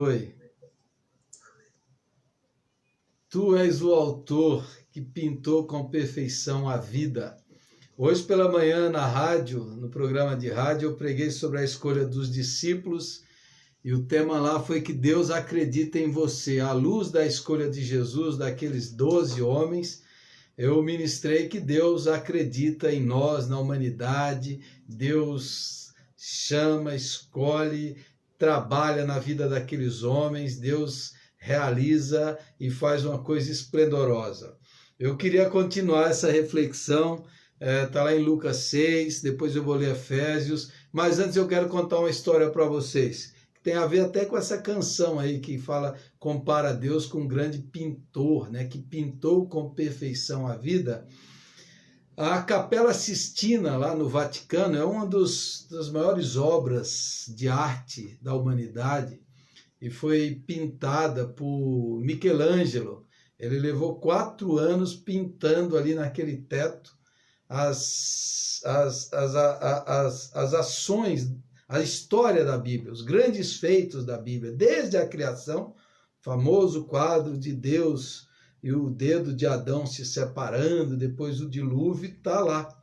Oi, tu és o autor que pintou com perfeição a vida. Hoje pela manhã na rádio, no programa de rádio, eu preguei sobre a escolha dos discípulos e o tema lá foi que Deus acredita em você. À luz da escolha de Jesus, daqueles 12 homens, eu ministrei que Deus acredita em nós, na humanidade. Deus chama, escolhe, trabalha na vida daqueles homens. Deus realiza e faz uma coisa esplendorosa. Eu queria continuar essa reflexão, está lá em Lucas 6, depois eu vou ler Efésios, mas antes eu quero contar uma história para vocês, que tem a ver até com essa canção aí que fala, compara Deus com um grande pintor, né, que pintou com perfeição a vida. A Capela Sistina, lá no Vaticano, é uma das maiores obras de arte da humanidade e foi pintada por Michelangelo. Ele levou 4 anos pintando ali naquele teto as ações, a história da Bíblia, os grandes feitos da Bíblia, desde a criação, famoso quadro de Deus e o dedo de Adão se separando, depois o dilúvio, está lá.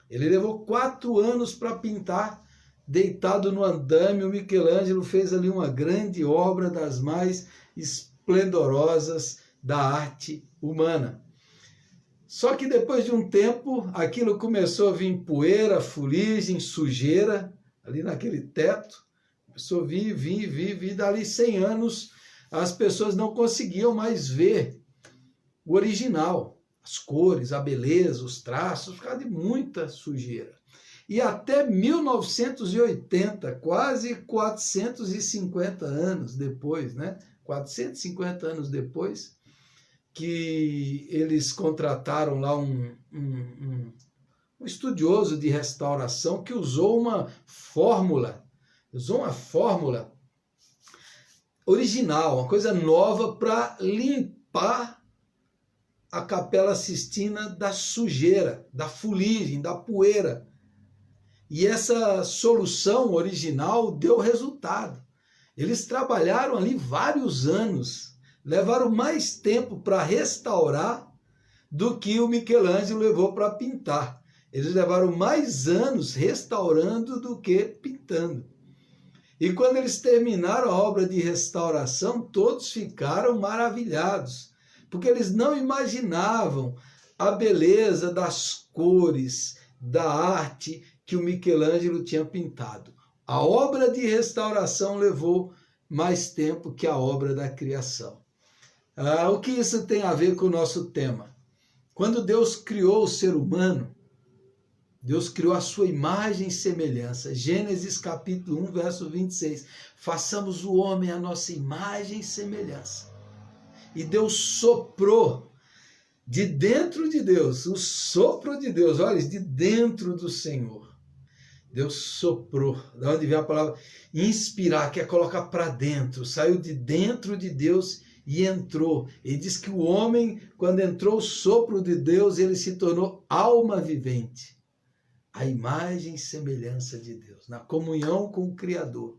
Ele levou 4 anos para pintar, deitado no andame. O Michelangelo fez ali uma grande obra, das mais esplendorosas da arte humana. Só que depois de um tempo, aquilo começou a vir poeira, fuligem, sujeira, ali naquele teto. Começou a vir, dali 100 anos, as pessoas não conseguiam mais ver o original, as cores, a beleza, os traços, por causa de muita sujeira. E até 1980, quase 450 anos depois, né? 450 anos depois, que eles contrataram lá um estudioso de restauração que usou uma fórmula original, uma coisa nova para limpar a Capela Sistina da sujeira, da fuligem, da poeira. E essa solução original deu resultado. Eles trabalharam ali vários anos, levaram mais tempo para restaurar do que o Michelangelo levou para pintar. Eles levaram mais anos restaurando do que pintando. E quando eles terminaram a obra de restauração, todos ficaram maravilhados, porque eles não imaginavam a beleza das cores, da arte que o Michelangelo tinha pintado. A obra de restauração levou mais tempo que a obra da criação. O que isso tem a ver com o nosso tema? Quando Deus criou o ser humano, Deus criou a sua imagem e semelhança. Gênesis capítulo 1, verso 26. Façamos o homem a nossa imagem e semelhança. E Deus soprou de dentro de Deus, o sopro de Deus, olha, de dentro do Senhor. Deus soprou, da onde vem a palavra inspirar, que é colocar para dentro, saiu de dentro de Deus e entrou. Ele diz que o homem, quando entrou o sopro de Deus, ele se tornou alma vivente. A imagem e semelhança de Deus, na comunhão com o Criador,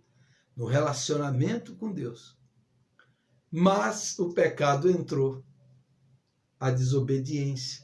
no relacionamento com Deus. Mas o pecado entrou, a desobediência,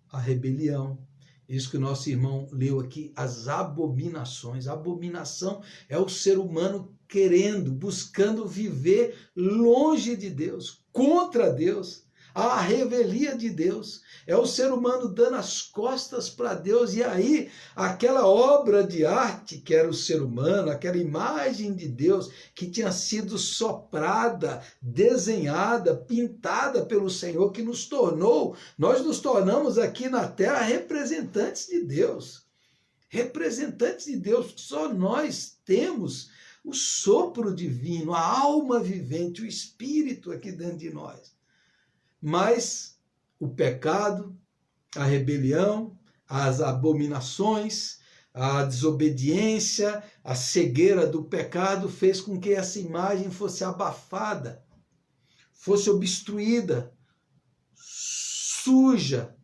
a rebelião. Isso que o nosso irmão leu aqui, as abominações. A abominação é o ser humano querendo, buscando viver longe de Deus, contra Deus. A revelia de Deus. É o ser humano dando as costas para Deus. E aí, aquela obra de arte que era o ser humano, aquela imagem de Deus que tinha sido soprada, desenhada, pintada pelo Senhor, que nós nos tornamos aqui na terra representantes de Deus. Representantes de Deus, só nós temos o sopro divino, a alma vivente, o Espírito aqui dentro de nós. Mas o pecado, a rebelião, as abominações, a desobediência, a cegueira do pecado fez com que essa imagem fosse abafada, fosse obstruída, suja,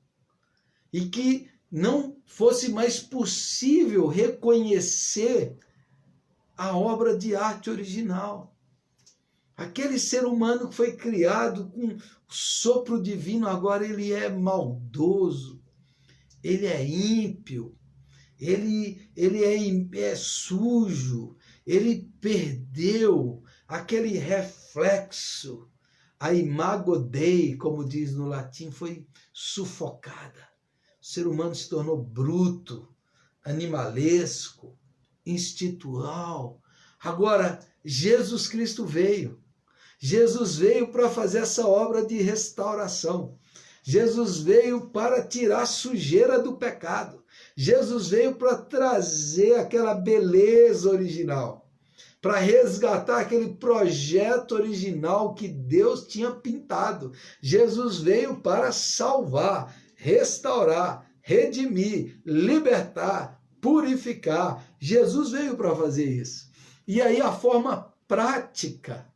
e que não fosse mais possível reconhecer a obra de arte original. Aquele ser humano que foi criado com o sopro divino, agora ele é maldoso, ele é ímpio, ele é sujo, ele perdeu aquele reflexo. A imago Dei, como diz no latim, foi sufocada. O ser humano se tornou bruto, animalesco, instintual. Agora, Jesus Cristo veio. Jesus veio para fazer essa obra de restauração. Jesus veio para tirar a sujeira do pecado. Jesus veio para trazer aquela beleza original, para resgatar aquele projeto original que Deus tinha pintado. Jesus veio para salvar, restaurar, redimir, libertar, purificar. Jesus veio para fazer isso. E aí a forma prática,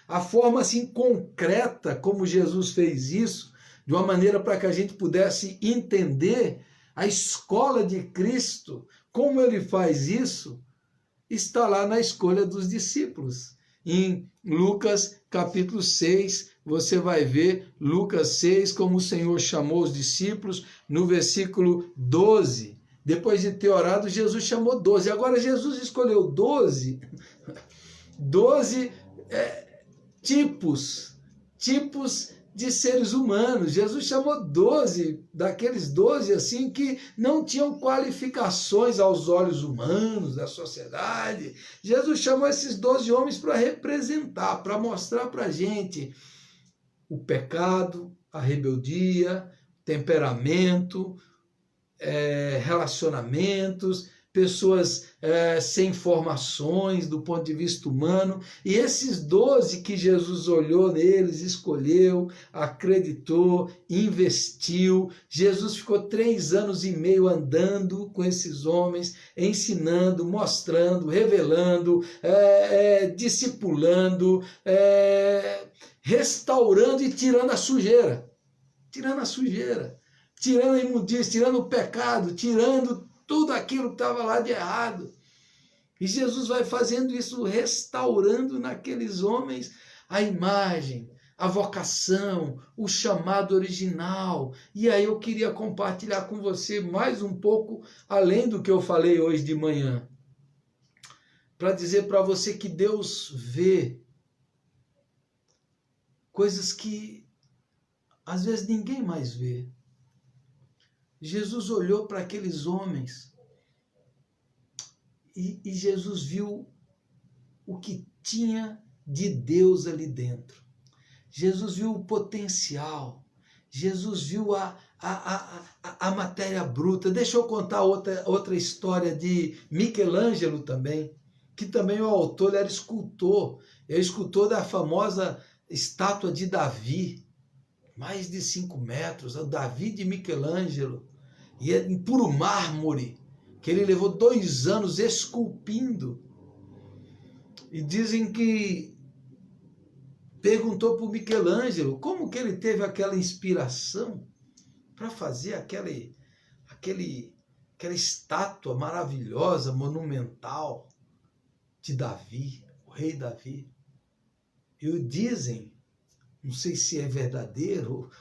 a forma assim concreta como Jesus fez isso, de uma maneira para que a gente pudesse entender a escola de Cristo, como ele faz isso, está lá na escolha dos discípulos. Em Lucas capítulo 6, você vai ver Lucas 6, como o Senhor chamou os discípulos, no versículo 12. Depois de ter orado, Jesus chamou 12. Agora Jesus escolheu 12 tipos de seres humanos. Jesus chamou 12, daqueles 12 assim que não tinham qualificações aos olhos humanos da sociedade. Jesus chamou esses 12 homens para representar, para mostrar para a gente o pecado, a rebeldia, temperamento, relacionamentos, pessoas sem formações do ponto de vista humano. E esses 12 que Jesus olhou neles, escolheu, acreditou, investiu. Jesus ficou 3 anos e meio andando com esses homens, ensinando, mostrando, revelando, discipulando, restaurando e tirando a sujeira. Tirando a sujeira, tirando a imundícia, tirando o pecado, tirando tudo aquilo que estava lá de errado. E Jesus vai fazendo isso, restaurando naqueles homens a imagem, a vocação, o chamado original. E aí eu queria compartilhar com você mais um pouco, além do que eu falei hoje de manhã, para dizer para você que Deus vê coisas que às vezes ninguém mais vê. Jesus olhou para aqueles homens e Jesus viu o que tinha de Deus ali dentro. Jesus viu o potencial. Jesus viu a matéria bruta. Deixa eu contar outra história de Michelangelo também, que também o autor, ele era escultor. É o escultor da famosa estátua de Davi, mais de 5 metros, o Davi de Michelangelo, e é em puro mármore, que ele levou 2 anos esculpindo. E dizem que perguntou para o Michelangelo como que ele teve aquela inspiração para fazer aquela estátua maravilhosa, monumental de Davi, o rei Davi. E dizem, não sei se é verdadeiro,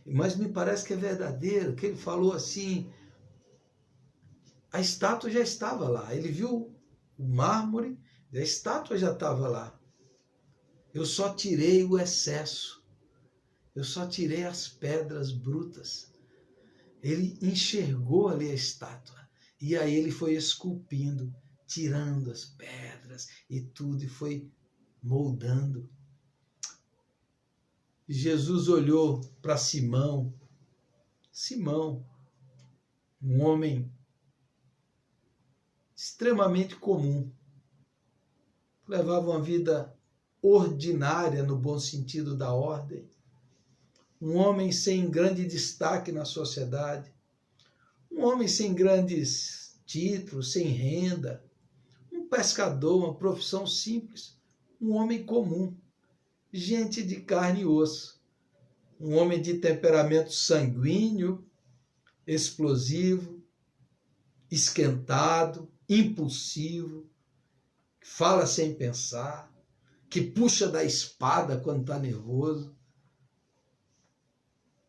mas me parece que é verdadeiro, que ele falou assim, a estátua já estava lá, ele viu o mármore, a estátua já estava lá. Eu só tirei o excesso, eu só tirei as pedras brutas. Ele enxergou ali a estátua, e aí ele foi esculpindo, tirando as pedras e tudo, e foi moldando. Jesus olhou para Simão, um homem extremamente comum, levava uma vida ordinária no bom sentido da ordem, um homem sem grande destaque na sociedade, um homem sem grandes títulos, sem renda, um pescador, uma profissão simples, um homem comum, gente de carne e osso, um homem de temperamento sanguíneo, explosivo, esquentado, impulsivo, fala sem pensar, que puxa da espada quando está nervoso.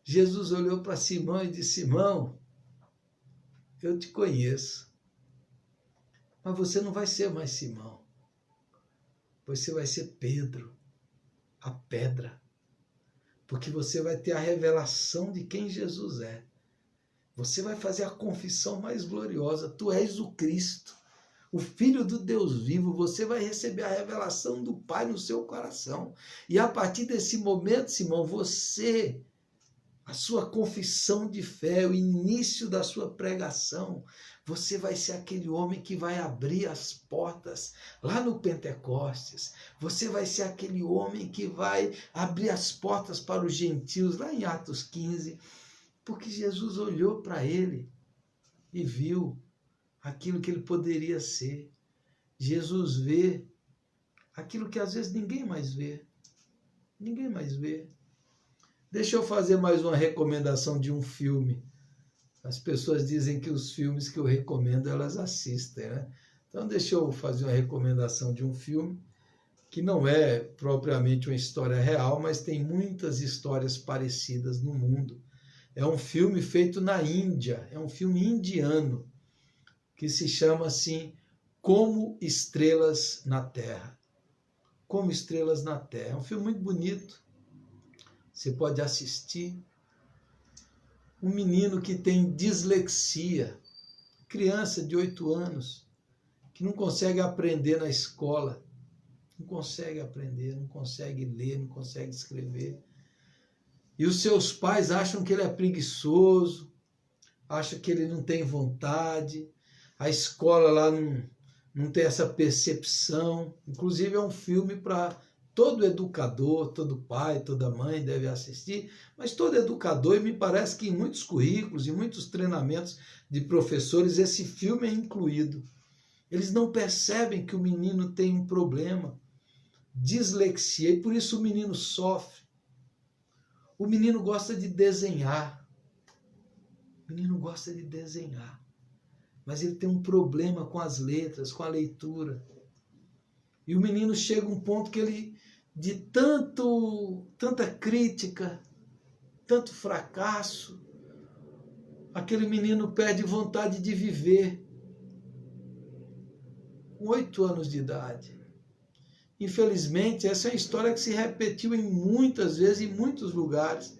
Jesus olhou para Simão e disse: Simão, eu te conheço, mas você não vai ser mais Simão. Você vai ser Pedro, a pedra, porque você vai ter a revelação de quem Jesus é. Você vai fazer a confissão mais gloriosa. Tu és o Cristo, o Filho do Deus vivo. Você vai receber a revelação do Pai no seu coração. E a partir desse momento, Simão, a sua confissão de fé, o início da sua pregação, você vai ser aquele homem que vai abrir as portas lá no Pentecostes. Você vai ser aquele homem que vai abrir as portas para os gentios lá em Atos 15, porque Jesus olhou para ele e viu aquilo que ele poderia ser. Jesus vê aquilo que às vezes ninguém mais vê. Ninguém mais vê. Deixa eu fazer mais uma recomendação de um filme. As pessoas dizem que os filmes que eu recomendo, elas assistem, né? Então deixa eu fazer uma recomendação de um filme que não é propriamente uma história real, mas tem muitas histórias parecidas no mundo. É um filme feito na Índia, é um filme indiano, que se chama assim, Como Estrelas na Terra. Como Estrelas na Terra. É um filme muito bonito. Você pode assistir. Um menino que tem dislexia, criança de 8 anos, que não consegue aprender na escola, não consegue aprender, não consegue ler, não consegue escrever. E os seus pais acham que ele é preguiçoso, acham que ele não tem vontade, a escola lá não tem essa percepção. Inclusive é um filme para todo educador, todo pai, toda mãe deve assistir, mas todo educador, e me parece que em muitos currículos, em muitos treinamentos de professores, esse filme é incluído. Eles não percebem que o menino tem um problema, dislexia, e por isso o menino sofre. O menino gosta de desenhar. O menino gosta de desenhar, mas ele tem um problema com as letras, com a leitura. E o menino chega a um ponto que ele, de tanta crítica, tanto fracasso, aquele menino perde vontade de viver. Com 8 anos de idade. Infelizmente, essa é uma história que se repetiu em muitas vezes, em muitos lugares,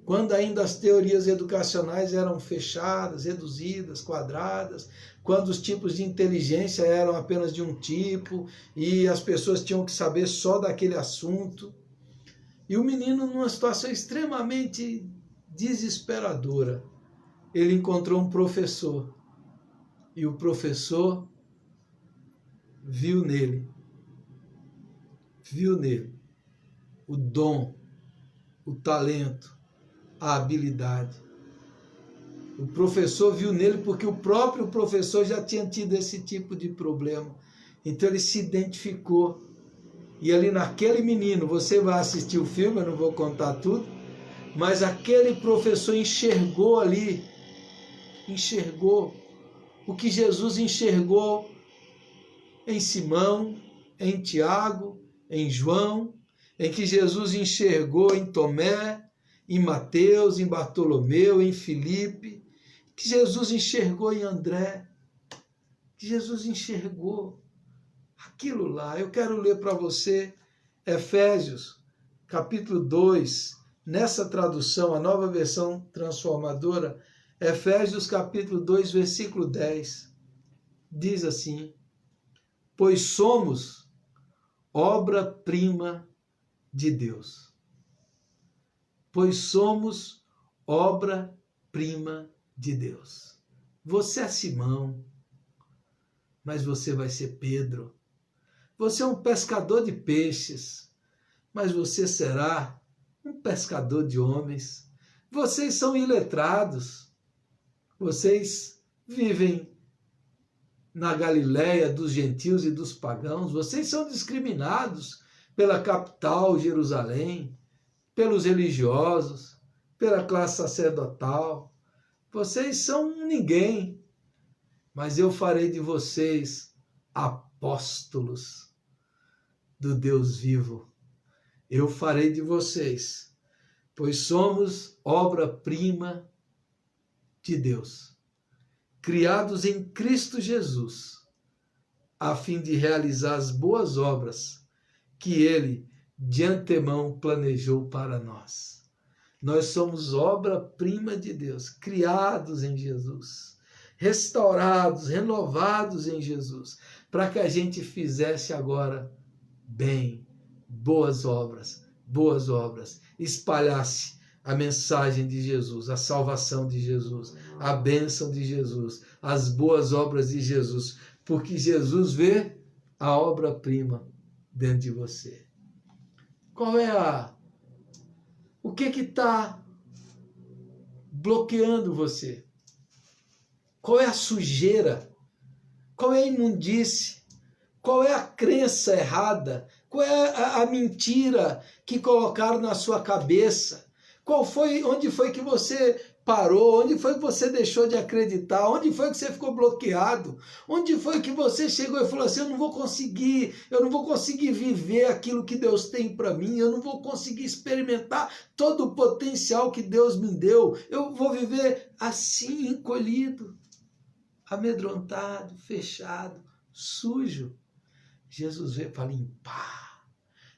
quando ainda as teorias educacionais eram fechadas, reduzidas, quadradas, quando os tipos de inteligência eram apenas de um tipo e as pessoas tinham que saber só daquele assunto. E o menino, numa situação extremamente desesperadora, ele encontrou um professor. E o professor viu nele o dom, o talento, a habilidade. O professor viu nele porque o próprio professor já tinha tido esse tipo de problema. Então ele se identificou. E ali naquele menino, você vai assistir o filme, eu não vou contar tudo, mas aquele professor enxergou ali, enxergou o que Jesus enxergou em Simão, em Tiago, em João, em que Jesus enxergou em Tomé, em Mateus, em Bartolomeu, em Filipe, que Jesus enxergou em André, que Jesus enxergou aquilo lá. Eu quero ler para você Efésios, capítulo 2, nessa tradução, a nova versão transformadora, Efésios, capítulo 2, versículo 10, diz assim: pois somos obra-prima de Deus. Pois somos obra-prima de Deus. Você é Simão, mas você vai ser Pedro. Você é um pescador de peixes, mas você será um pescador de homens. Vocês são iletrados. Vocês vivem na Galileia dos gentios e dos pagãos. Vocês são discriminados pela capital, Jerusalém, pelos religiosos, pela classe sacerdotal. Vocês são ninguém, mas eu farei de vocês apóstolos. do Deus vivo. Eu farei de vocês, pois somos obra-prima de Deus, criados em Cristo Jesus, a fim de realizar as boas obras que Ele de antemão planejou para nós. Nós somos obra-prima de Deus, criados em Jesus, restaurados, renovados em Jesus, para que a gente fizesse agora bem, boas obras, espalhasse a mensagem de Jesus, a salvação de Jesus, a bênção de Jesus, as boas obras de Jesus, porque Jesus vê a obra-prima dentro de você. Qual é o que está bloqueando você? Qual é a sujeira? Qual é a imundície? Qual é a crença errada? Qual é a mentira que colocaram na sua cabeça? Onde foi que você parou? Onde foi que você deixou de acreditar? Onde foi que você ficou bloqueado? Onde foi que você chegou e falou assim, eu não vou conseguir viver aquilo que Deus tem para mim, eu não vou conseguir experimentar todo o potencial que Deus me deu, eu vou viver assim, encolhido, amedrontado, fechado, sujo. Jesus veio para limpar,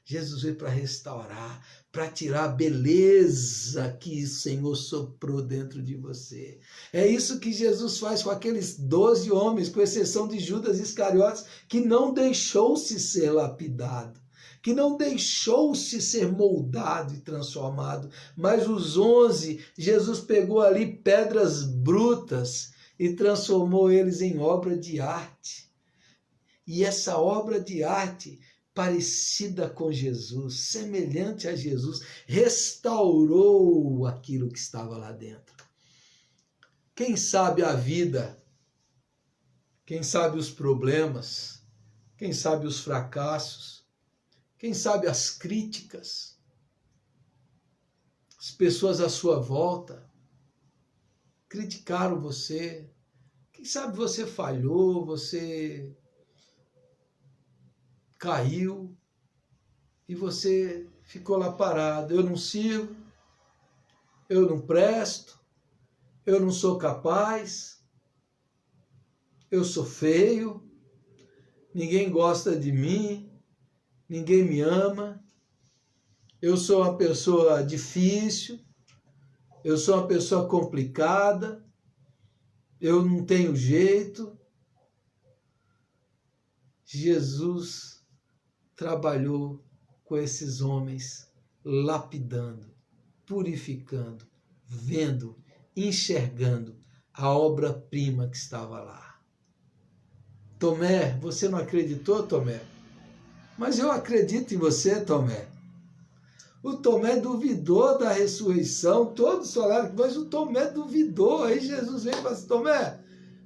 Jesus veio para restaurar, para tirar a beleza que o Senhor soprou dentro de você. É isso que Jesus faz com aqueles 12 homens, com exceção de Judas Iscariotes, que não deixou-se ser lapidado, que não deixou-se ser moldado e transformado. Mas os 11, Jesus pegou ali pedras brutas e transformou eles em obra de arte. E essa obra de arte, parecida com Jesus, semelhante a Jesus, restaurou aquilo que estava lá dentro. Quem sabe a vida, quem sabe os problemas, quem sabe os fracassos, quem sabe as críticas, as pessoas à sua volta criticaram você, quem sabe você falhou, você caiu e você ficou lá parado. Eu não sirvo, eu não presto, eu não sou capaz, eu sou feio, ninguém gosta de mim, ninguém me ama, eu sou uma pessoa difícil, eu sou uma pessoa complicada, eu não tenho jeito. Jesus trabalhou com esses homens, lapidando, purificando, vendo, enxergando a obra-prima que estava lá. Tomé, você não acreditou, Tomé? Mas eu acredito em você, Tomé. O Tomé duvidou da ressurreição, todos falaram, mas o Tomé duvidou. Aí Jesus veio e falou assim, Tomé,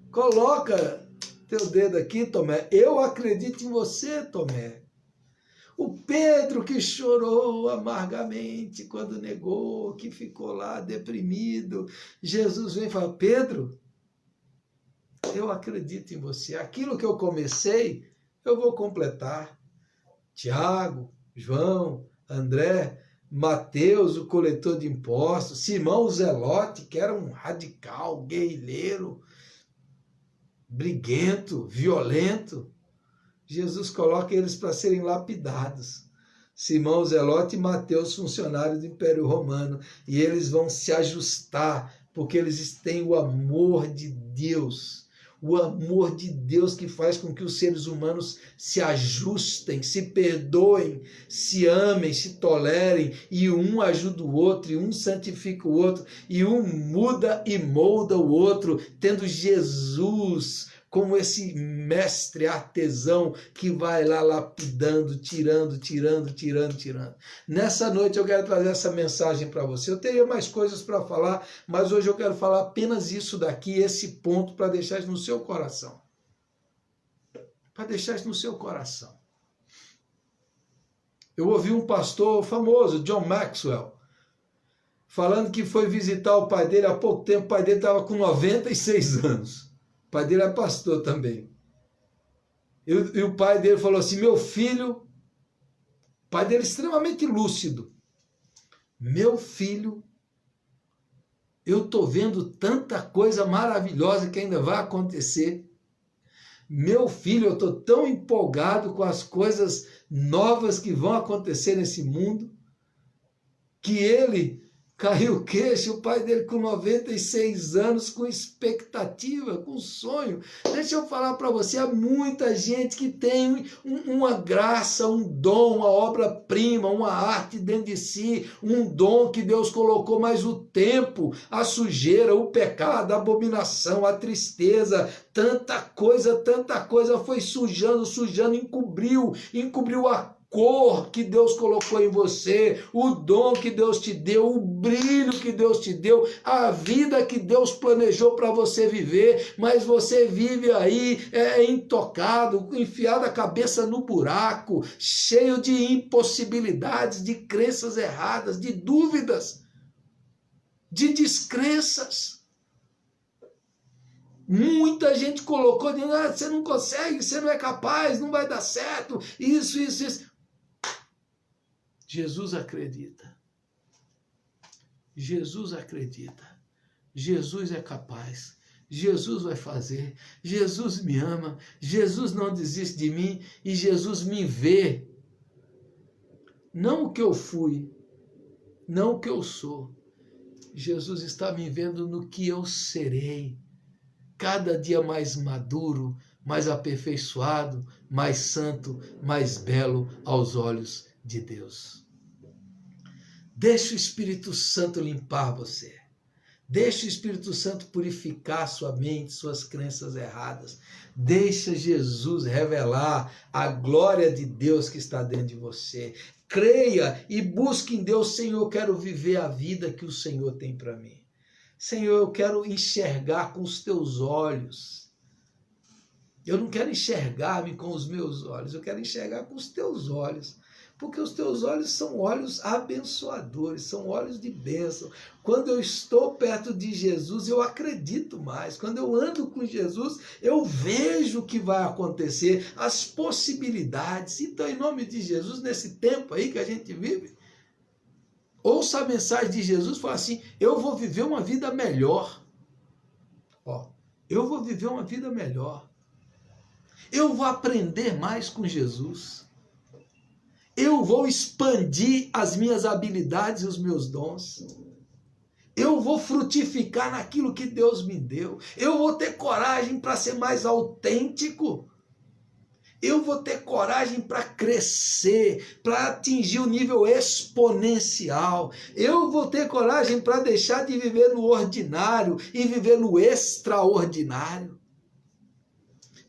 coloca teu dedo aqui, Tomé. Eu acredito em você, Tomé. O Pedro que chorou amargamente quando negou, que ficou lá deprimido. Jesus vem e fala, Pedro, eu acredito em você. Aquilo que eu comecei, eu vou completar. Tiago, João, André, Mateus, o coletor de impostos, Simão, o Zelote, que era um radical, guerrilheiro, briguento, violento. Jesus coloca eles para serem lapidados. Simão, Zelote e Mateus, funcionários do Império Romano. E eles vão se ajustar, porque eles têm o amor de Deus. O amor de Deus que faz com que os seres humanos se ajustem, se perdoem, se amem, se tolerem, e um ajuda o outro, e um santifica o outro, e um muda e molda o outro, tendo Jesus como esse mestre artesão que vai lá lapidando, tirando. Nessa noite eu quero trazer essa mensagem para você. Eu teria mais coisas para falar, mas hoje eu quero falar apenas isso daqui, esse ponto, para deixar isso no seu coração. Para deixar isso no seu coração. Eu ouvi um pastor famoso, John Maxwell, falando que foi visitar o pai dele há pouco tempo. O pai dele estava com 96 anos. O pai dele é pastor também. E o pai dele falou assim, meu filho, O pai dele extremamente lúcido. Meu filho, eu estou vendo tanta coisa maravilhosa que ainda vai acontecer. Meu filho, eu estou tão empolgado com as coisas novas que vão acontecer nesse mundo, que ele caiu o queixo, o pai dele com 96 anos, com expectativa, com sonho. Deixa eu falar para você, há muita gente que tem uma graça, um dom, uma obra-prima, uma arte dentro de si, um dom que Deus colocou, mas o tempo, a sujeira, o pecado, a abominação, a tristeza, tanta coisa foi sujando, encobriu a cor que Deus colocou em você, o dom que Deus te deu, o brilho que Deus te deu, a vida que Deus planejou para você viver, mas você vive aí intocado, enfiado a cabeça no buraco, cheio de impossibilidades, de crenças erradas, de dúvidas, de descrenças. Muita gente colocou, dizendo, você não consegue, você não é capaz, não vai dar certo, isso. Jesus acredita. Jesus acredita. Jesus é capaz. Jesus vai fazer. Jesus me ama. Jesus não desiste de mim. E Jesus me vê. Não o que eu fui. Não o que eu sou. Jesus está me vendo no que eu serei. Cada dia mais maduro, mais aperfeiçoado, mais santo, mais belo aos olhos de Deus. Deixe o Espírito Santo limpar você. Deixe o Espírito Santo purificar sua mente, suas crenças erradas. Deixe Jesus revelar a glória de Deus que está dentro de você. Creia e busque em Deus. Senhor, eu quero viver a vida que o Senhor tem para mim. Senhor, eu quero enxergar com os teus olhos. Eu não quero enxergar-me com os meus olhos, eu quero enxergar com os teus olhos. Porque os teus olhos são olhos abençoadores, são olhos de bênção. Quando eu estou perto de Jesus, eu acredito mais. Quando eu ando com Jesus, eu vejo o que vai acontecer, as possibilidades. Então, em nome de Jesus, nesse tempo aí que a gente vive, ouça a mensagem de Jesus e fala assim, eu vou viver uma vida melhor. Eu vou viver uma vida melhor. Eu vou aprender mais com Jesus. Eu vou expandir as minhas habilidades e os meus dons. Eu vou frutificar naquilo que Deus me deu. Eu vou ter coragem para ser mais autêntico. Eu vou ter coragem para crescer, para atingir o nível exponencial. Eu vou ter coragem para deixar de viver no ordinário e viver no extraordinário.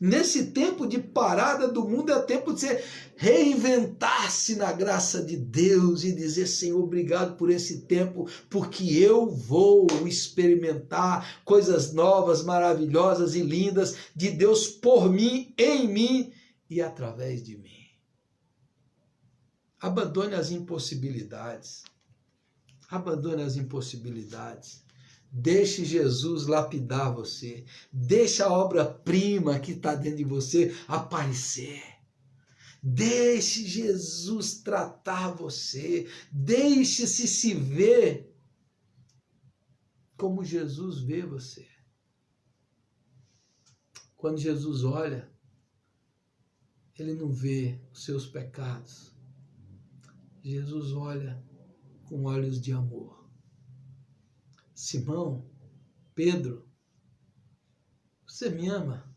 Nesse tempo de parada do mundo, é tempo de você reinventar-se na graça de Deus e dizer, Senhor, obrigado por esse tempo, porque eu vou experimentar coisas novas, maravilhosas e lindas de Deus por mim, em mim e através de mim. Abandone as impossibilidades. Abandone as impossibilidades. Deixe Jesus lapidar você. Deixe a obra-prima que está dentro de você aparecer. Deixe Jesus tratar você. Deixe-se se ver como Jesus vê você. Quando Jesus olha, ele não vê os seus pecados. Jesus olha com olhos de amor. Simão, Pedro, você me ama?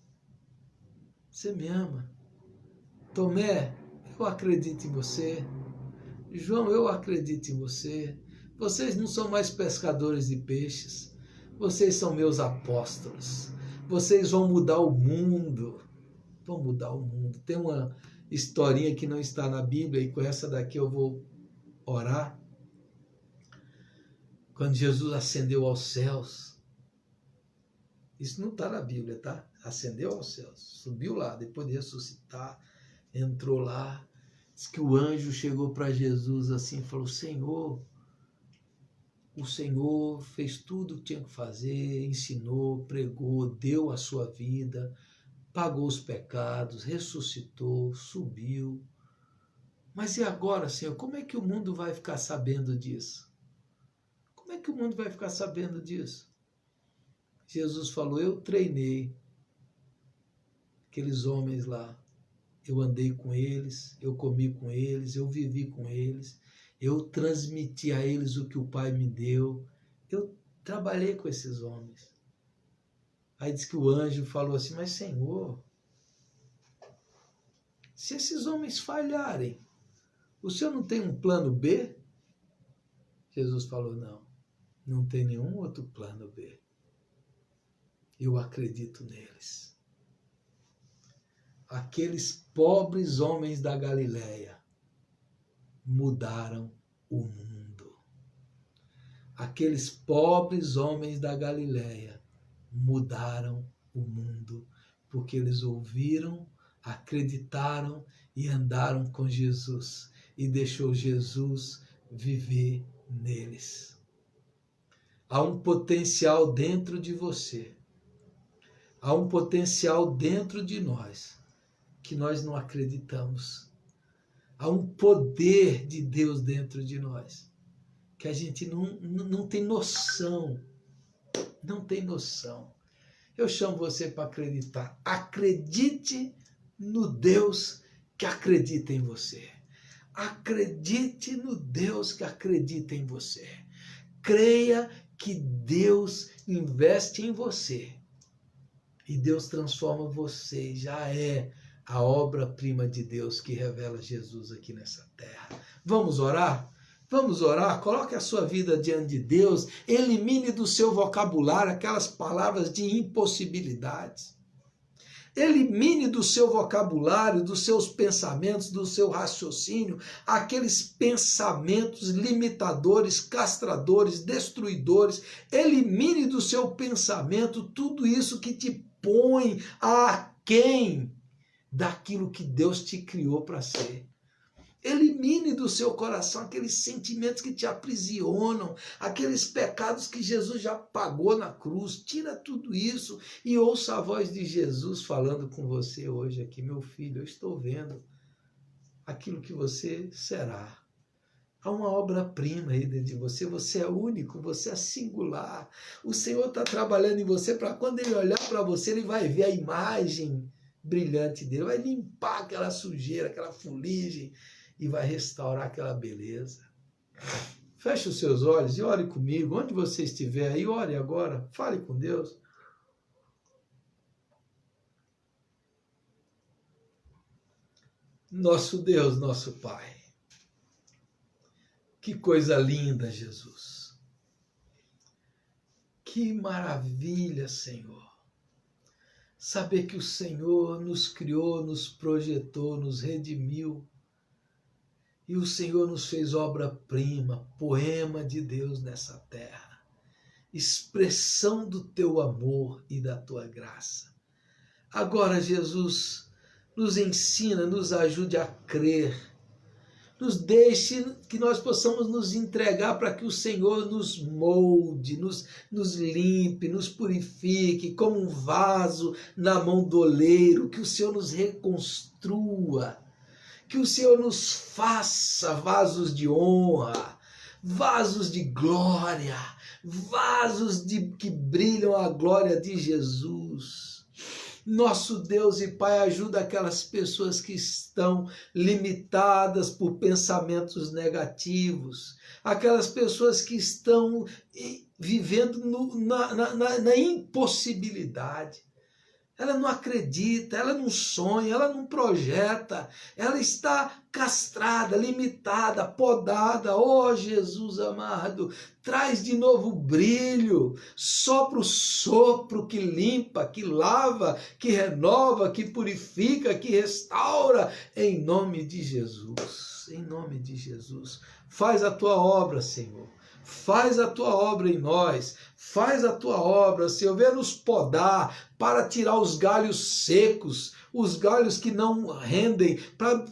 Você me ama? Tomé, eu acredito em você. João, eu acredito em você. Vocês não são mais pescadores de peixes. Vocês são meus apóstolos. Vocês vão mudar o mundo. Vão mudar o mundo. Tem uma historinha que não está na Bíblia e com essa daqui eu vou orar. Quando Jesus ascendeu aos céus, isso não está na Bíblia, tá? Ascendeu aos céus, subiu lá, depois de ressuscitar, entrou lá, diz que o anjo chegou para Jesus assim e falou, Senhor, o Senhor fez tudo o que tinha que fazer, ensinou, pregou, deu a sua vida, pagou os pecados, ressuscitou, subiu. Mas e agora, Senhor? Como é que o mundo vai ficar sabendo disso? Como é que o mundo vai ficar sabendo disso? Jesus falou, eu treinei aqueles homens lá. Eu andei com eles, eu comi com eles, eu vivi com eles, eu transmiti a eles o que o Pai me deu. Eu trabalhei com esses homens. Aí diz que o anjo falou assim, mas Senhor, se esses homens falharem, o Senhor não tem um plano B? Jesus falou, não tem nenhum outro plano B. Eu acredito neles. Aqueles pobres homens da Galileia mudaram o mundo. Aqueles pobres homens da Galileia mudaram o mundo, porque eles ouviram, acreditaram e andaram com Jesus e deixou Jesus viver neles. Há um potencial dentro de você, há um potencial dentro de nós que nós não acreditamos. Há um poder de Deus dentro de nós que a gente não tem noção. Não tem noção. Eu chamo você para acreditar. Acredite no Deus que acredita em você. Acredite no Deus que acredita em você. Creia que Deus investe em você. E Deus transforma você. Já é a obra-prima de Deus que revela Jesus aqui nessa terra. Vamos orar? Vamos orar? Coloque a sua vida diante de Deus. Elimine do seu vocabulário aquelas palavras de impossibilidades. Elimine do seu vocabulário, dos seus pensamentos, do seu raciocínio, aqueles pensamentos limitadores, castradores, destruidores. Elimine do seu pensamento tudo isso que te põe aquém daquilo que Deus te criou para ser. Elimine do seu coração aqueles sentimentos que te aprisionam, aqueles pecados que Jesus já pagou na cruz. Tira tudo isso e ouça a voz de Jesus falando com você hoje aqui. Meu filho, eu estou vendo aquilo que você será. Há uma obra-prima aí dentro de você. Você é único, você é singular. O Senhor está trabalhando em você para quando Ele olhar para você, Ele vai ver a imagem brilhante dele, vai limpar aquela sujeira, aquela fuligem e vai restaurar aquela beleza. Feche os seus olhos e ore comigo. Onde você estiver aí, ore agora. Fale com Deus. Nosso Deus, nosso Pai. Que coisa linda, Jesus. Que maravilha, Senhor. Saber que o Senhor nos criou, nos projetou, nos redimiu. E o Senhor nos fez obra-prima, poema de Deus nessa terra. Expressão do teu amor e da tua graça. Agora, Jesus, nos ensina, nos ajude a crer. Nos deixe que nós possamos nos entregar para que o Senhor nos molde, nos limpe, nos purifique como um vaso na mão do oleiro, que o Senhor nos reconstrua. Que o Senhor nos faça vasos de honra, vasos de glória, vasos que brilham a glória de Jesus. Nosso Deus e Pai, ajuda aquelas pessoas que estão limitadas por pensamentos negativos, aquelas pessoas que estão vivendo na impossibilidade. Ela não acredita, ela não sonha, ela não projeta, ela está castrada, limitada, podada. Oh, Jesus amado, traz de novo o brilho, sopra o sopro que limpa, que lava, que renova, que purifica, que restaura, em nome de Jesus, em nome de Jesus. Faz a tua obra, Senhor. Faz a tua obra em nós, faz a tua obra, Senhor, vem nos podar para tirar os galhos secos, os galhos que não rendem para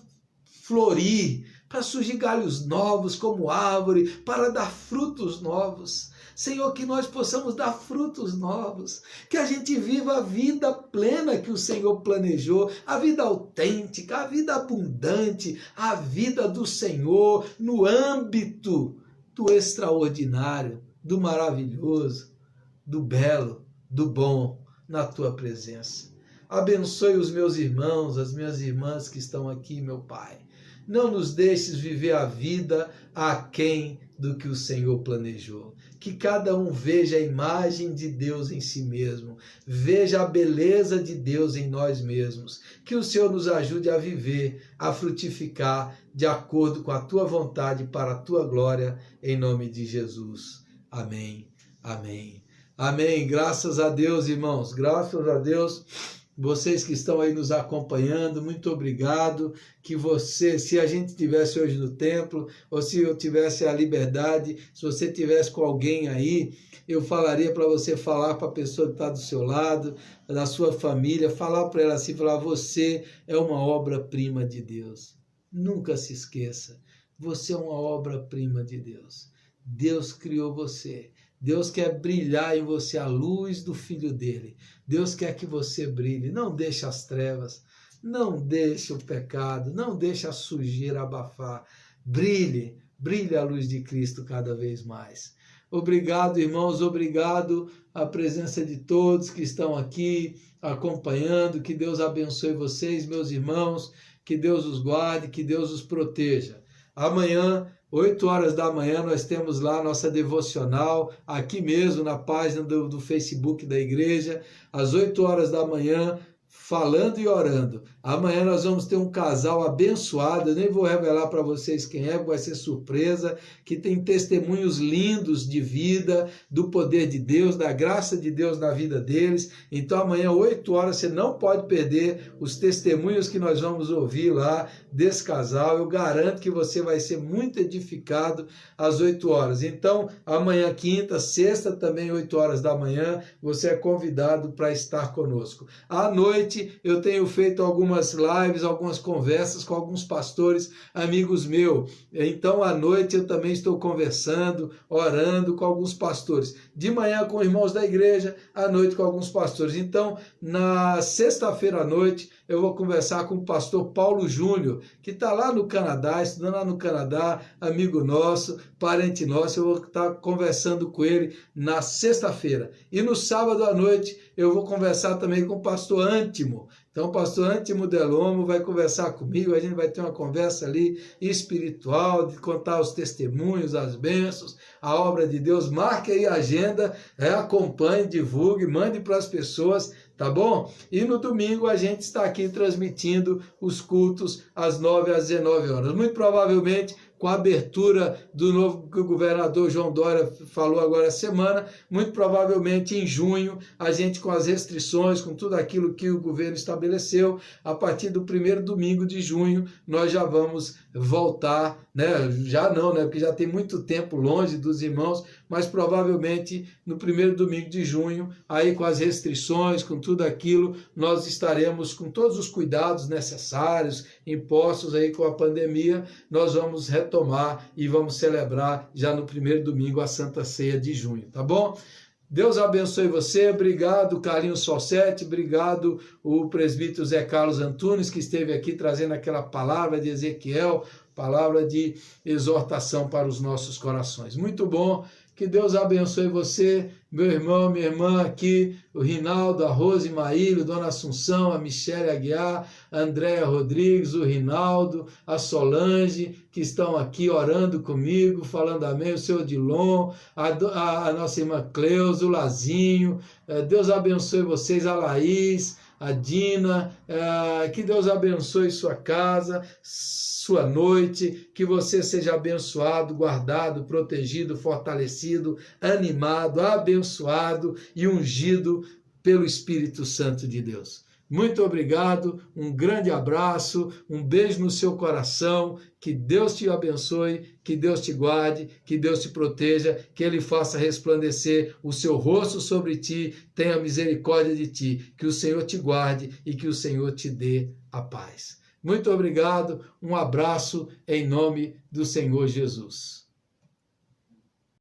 florir, para surgir galhos novos como árvore, para dar frutos novos. Senhor, que nós possamos dar frutos novos, que a gente viva a vida plena que o Senhor planejou, a vida autêntica, a vida abundante, a vida do Senhor no âmbito do extraordinário, do maravilhoso, do belo, do bom, na tua presença. Abençoe os meus irmãos, as minhas irmãs que estão aqui, meu Pai. Não nos deixes viver a vida aquém do que o Senhor planejou. Que cada um veja a imagem de Deus em si mesmo, veja a beleza de Deus em nós mesmos. Que o Senhor nos ajude a viver, a frutificar de acordo com a tua vontade para a tua glória, em nome de Jesus. Amém, amém, amém. Graças a Deus, irmãos, graças a Deus. Vocês que estão aí nos acompanhando, muito obrigado. Que você, se a gente estivesse hoje no templo, ou se eu tivesse a liberdade, se você estivesse com alguém aí, eu falaria para você falar para a pessoa que está do seu lado, da sua família, falar para ela assim, falar, você é uma obra-prima de Deus. Nunca se esqueça, você é uma obra-prima de Deus. Deus criou você. Deus quer brilhar em você a luz do Filho dele. Deus quer que você brilhe. Não deixe as trevas, não deixe o pecado, não deixe a sujeira abafar. Brilhe, brilhe a luz de Cristo cada vez mais. Obrigado, irmãos, obrigado à presença de todos que estão aqui acompanhando. Que Deus abençoe vocês, meus irmãos, que Deus os guarde, que Deus os proteja. Amanhã, 8 horas da manhã, nós temos lá a nossa devocional, aqui mesmo na página do Facebook da igreja, às 8 horas da manhã, falando e orando. Amanhã nós vamos ter um casal abençoado, eu nem vou revelar para vocês quem é, vai ser surpresa, que tem testemunhos lindos de vida, do poder de Deus, da graça de Deus na vida deles. Então amanhã, 8 horas, você não pode perder os testemunhos que nós vamos ouvir lá desse casal. Eu garanto que você vai ser muito edificado às 8 horas. Então, amanhã, quinta, sexta, também 8 horas da manhã, você é convidado para estar conosco. À noite, eu tenho feito algumas lives, algumas conversas com alguns pastores, amigos meus. Então, à noite, eu também estou conversando, orando com alguns pastores. De manhã, com irmãos da igreja, à noite, com alguns pastores. Então, na sexta-feira à noite, eu vou conversar com o pastor Paulo Júnior, que está lá no Canadá, estudando lá no Canadá, amigo nosso, parente nosso. Eu vou estar conversando com ele na sexta-feira. E no sábado à noite, eu vou conversar também com o pastor Antimo. Então, o pastor Antimo Delomo vai conversar comigo, a gente vai ter uma conversa ali espiritual, de contar os testemunhos, as bênçãos, a obra de Deus. Marque aí a agenda, acompanhe, divulgue, mande para as pessoas, tá bom? E no domingo a gente está aqui transmitindo os cultos às 9 às 19 horas. Muito provavelmente, com a abertura do novo que o governador João Dória falou agora essa semana, muito provavelmente em junho, a gente com as restrições, com tudo aquilo que o governo estabeleceu, a partir do primeiro domingo de junho, nós já vamos voltar, né? Já não, né? Porque já tem muito tempo longe dos irmãos, mas provavelmente no primeiro domingo de junho, aí com as restrições, com tudo aquilo, nós estaremos com todos os cuidados necessários, impostos aí com a pandemia, nós vamos retomar e vamos celebrar já no primeiro domingo a Santa Ceia de junho, tá bom? Deus abençoe você, obrigado Carlinhos Salsetti, obrigado o presbítero Zé Carlos Antunes, que esteve aqui trazendo aquela palavra de Ezequiel, palavra de exortação para os nossos corações. Muito bom, que Deus abençoe você, meu irmão, minha irmã aqui, o Rinaldo, a Rose Maílio, Dona Assunção, a Michele Aguiar, a Andréa Rodrigues, o Rinaldo, a Solange, que estão aqui orando comigo, falando amém, o seu Odilon, a nossa irmã Cleusa, o Lazinho, Deus abençoe vocês, a Laís, a Dina, que Deus abençoe sua casa, sua noite, que você seja abençoado, guardado, protegido, fortalecido, animado, abençoado e ungido pelo Espírito Santo de Deus. Muito obrigado, um grande abraço, um beijo no seu coração, que Deus te abençoe, que Deus te guarde, que Deus te proteja, que Ele faça resplandecer o seu rosto sobre ti, tenha misericórdia de ti, que o Senhor te guarde e que o Senhor te dê a paz. Muito obrigado, um abraço em nome do Senhor Jesus.